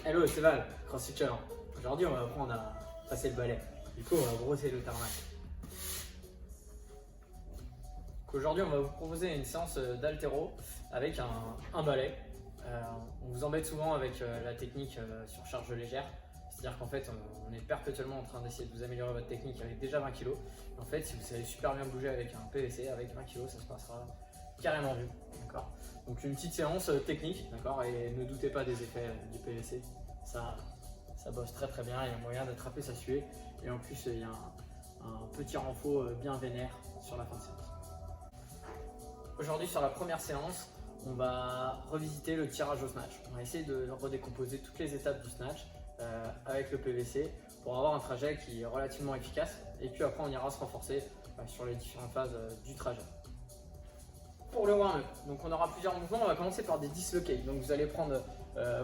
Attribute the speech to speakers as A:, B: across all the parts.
A: Hello, c'est Val, CrossFit Challenge. Aujourd'hui, on va apprendre à passer le balai. Du coup, on va brosser le tarmac. Aujourd'hui, on va vous proposer une séance d'haltéro avec un balai. On vous embête souvent avec la technique sur charge légère. C'est-à-dire qu'en fait, on est perpétuellement en train d'essayer de vous améliorer votre technique avec déjà 20 kg. En fait, si vous savez super bien bouger avec un PVC, avec 20 kg, ça se passera carrément mieux. D'accord. Donc une petite séance technique, d'accord, et ne doutez pas des effets du PVC. Ça bosse très très bien, il y a moyen d'attraper sa suée. Et en plus, il y a un petit renfort bien vénère sur la fin de séance. Aujourd'hui, sur la première séance, on va revisiter le tirage au snatch. On va essayer de redécomposer toutes les étapes du snatch avec le PVC pour avoir un trajet qui est relativement efficace. Et puis après, on ira se renforcer sur les différentes phases du trajet. Pour le warm-up, donc on aura plusieurs mouvements. On va commencer par des dislocates. Donc vous allez prendre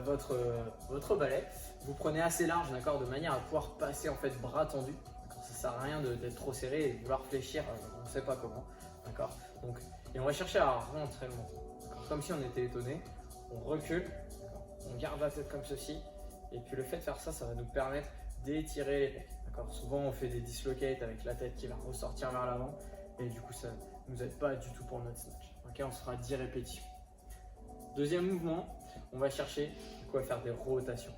A: votre balai, vous prenez assez large, d'accord, de manière à pouvoir passer en fait bras tendus. Ça sert à rien d'être trop serré et de vouloir fléchir, on ne sait pas comment, d'accord. Donc et on va chercher à rentrer le menton, comme si on était étonné. On recule, on garde la tête comme ceci, et puis le fait de faire ça, ça va nous permettre d'étirer les pecs. Souvent on fait des dislocates avec la tête qui va ressortir vers l'avant, et du coup ça ne nous aide pas du tout pour notre snatch. Okay, on se fera 10 répétitions. Deuxième mouvement, on va chercher du coup à faire des rotations.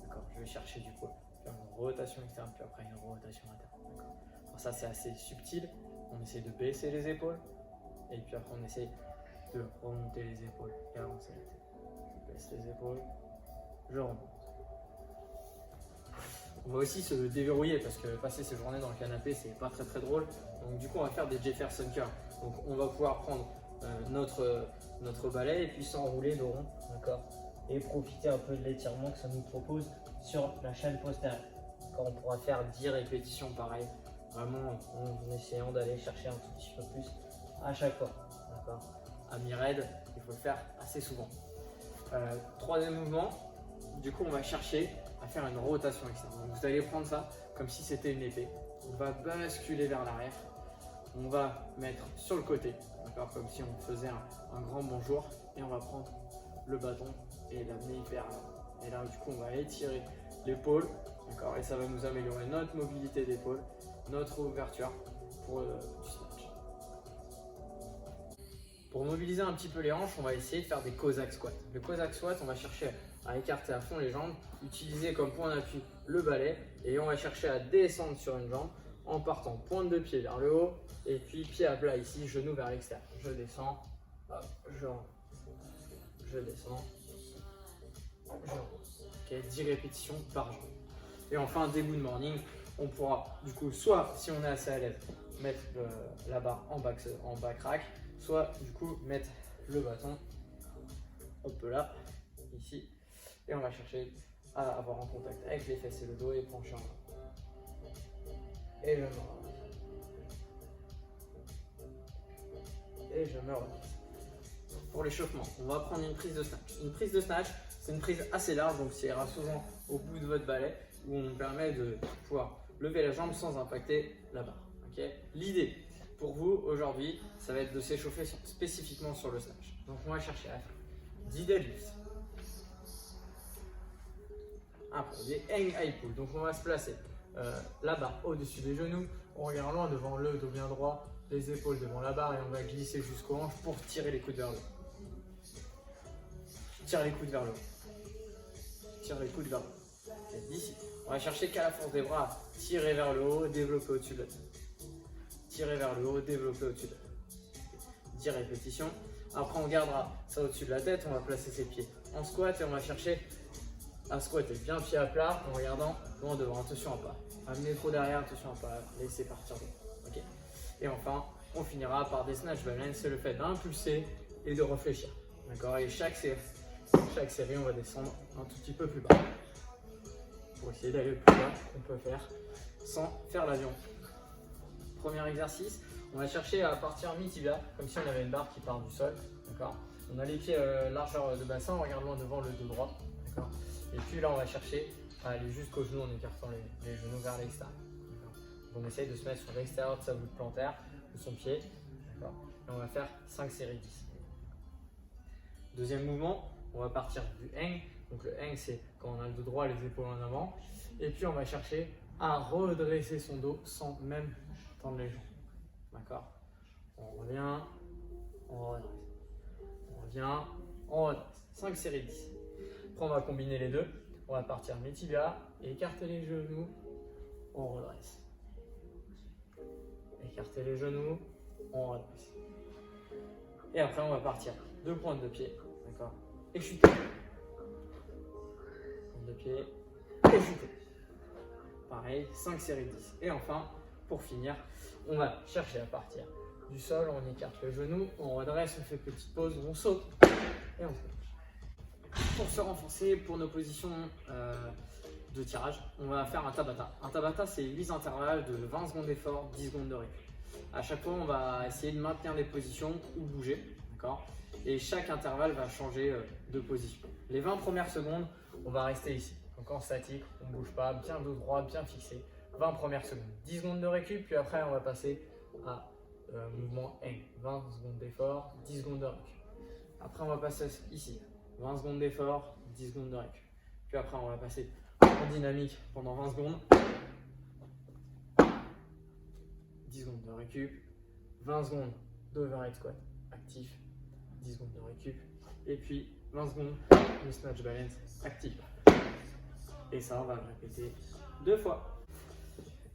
A: D'accord, je vais chercher du coup à faire une rotation externe, puis après une rotation interne. Alors ça c'est assez subtil. On essaie de baisser les épaules, et puis après on essaie de remonter les épaules et avancer la tête. Je baisse les épaules, je remonte. On va aussi se déverrouiller parce que passer ses journées dans le canapé c'est pas très très drôle. Donc du coup on va faire des Jefferson curls. Donc on va pouvoir prendre notre balai et puis s'enrouler de rond, d'accord, et profiter un peu de l'étirement que ça nous propose sur la chaîne postérieure. On pourra faire 10 répétitions pareil, vraiment en essayant d'aller chercher un tout petit peu plus à chaque fois, d'accord. À mi-raid, il faut le faire assez souvent. Troisième mouvement, du coup on va chercher à faire une rotation externe. Donc vous allez prendre ça comme si c'était une épée, on va basculer vers l'arrière, on va mettre sur le côté, d'accord, comme si on faisait un grand bonjour, et on va prendre le bâton et l'amener vers l'avant. Et là du coup on va étirer l'épaule, d'accord, et ça va nous améliorer notre mobilité d'épaule, notre ouverture pour du snatch. Pour mobiliser un petit peu les hanches, on va essayer de faire des Cossack squats. Le Cossack squat, on va chercher à écarter à fond les jambes, utiliser comme point d'appui le balai, et on va chercher à descendre sur une jambe en partant pointe de pied vers le haut et puis pied à plat ici, genou vers l'extérieur. Je descends, hop, je descends, je remonte. Okay, 10 répétitions par jambe. Et enfin, début de morning, on pourra du coup, soit si on est assez à l'aise, mettre la barre en back rack, soit du coup mettre le bâton, hop là, ici, et on va chercher à avoir en contact avec les fesses et le dos et pencher en avant. Et je me relâche. Et je me relâche. Pour l'échauffement, on va prendre une prise de snatch. Une prise de snatch, c'est une prise assez large, donc ça ira souvent au bout de votre balai, où on permet de pouvoir lever la jambe sans impacter la barre. Okay. L'idée pour vous aujourd'hui, ça va être de s'échauffer spécifiquement sur le snatch. Donc on va chercher à faire 10 deadlifts. Après, des hang high pull. Donc on va se placer la barre au-dessus des genoux, on regarde loin devant le dos bien droit, les épaules devant la barre, et on va glisser jusqu'aux hanches pour tirer les coudes vers le haut. Tire les coudes vers le haut. Tire les coudes vers le haut. Okay, d'ici, on va chercher qu'à la force des bras, tirer vers le haut, développer au-dessus de la tête. Tirer vers le haut, développer au-dessus de la tête. 10 répétitions. Après, on gardera ça au-dessus de la tête, on va placer ses pieds en squat et on va chercher à squatter bien pied à plat en regardant loin devant. Attention à pas amener trop derrière, attention à pas laisser partir devant. Okay. Et enfin, on finira par des snatch balance, c'est le fait d'impulser et de réfléchir. D'accord. Et chaque série, on va descendre un tout petit peu plus bas pour essayer d'aller le plus bas qu'on peut faire sans faire l'avion. Premier exercice, on va chercher à partir mi-tibia, comme si on avait une barre qui part du sol. D'accord. On a les pieds largeur de bassin, on regarde loin devant le dos droit. D'accord. Et puis là, on va chercher à aller jusqu'aux genoux en écartant les genoux vers l'extérieur. On essaye de se mettre sur l'extérieur de sa voûte plantaire, de son pied. Et on va faire 5 séries 10. Deuxième mouvement, on va partir du hang. Donc le hang, c'est quand on a le dos droit, les épaules en avant. Et puis on va chercher à redresser son dos sans même tendre les jambes. D'accord? On revient, on redresse. On revient, on redresse. 5 séries de 10. Après on va combiner les deux. On va partir mes tibias, écarter les genoux, on redresse. Écarter les genoux, on redresse. Et après on va partir 2 pointes de pied, d'accord? Et chuter. Pointe de pied, et chuter. Pareil, 5 séries de 10. Et enfin, pour finir, on va chercher à partir du sol, on écarte le genou, on redresse, on fait petite pause, on saute et on saute. Pour se renforcer, pour nos positions de tirage, on va faire un Tabata. Un Tabata, c'est 8 intervalles de 20 secondes d'effort, 10 secondes de récup. À chaque fois, on va essayer de maintenir des positions ou bouger, d'accord? Et chaque intervalle va changer de position. Les 20 premières secondes, on va rester ici. Donc en statique, on ne bouge pas, bien dos droit, bien fixé. 20 premières secondes, 10 secondes de récup, puis après on va passer à mouvement hang. 20 secondes d'effort, 10 secondes de récup. Après on va passer ici, 20 secondes d'effort, 10 secondes de récup. Puis après on va passer en dynamique pendant 20 secondes. 10 secondes de récup, 20 secondes d'overhead squat actif, 10 secondes de récup, et puis 20 secondes de snatch balance actif. Et ça, on va le répéter 2 fois.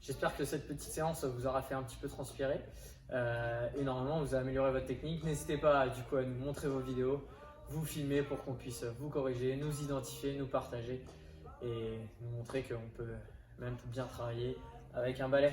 A: J'espère que cette petite séance vous aura fait un petit peu transpirer et normalement vous a amélioré votre technique. N'hésitez pas du coup à nous montrer vos vidéos, vous filmer pour qu'on puisse vous corriger, nous identifier, nous partager et nous montrer qu'on peut même bien travailler avec un balai.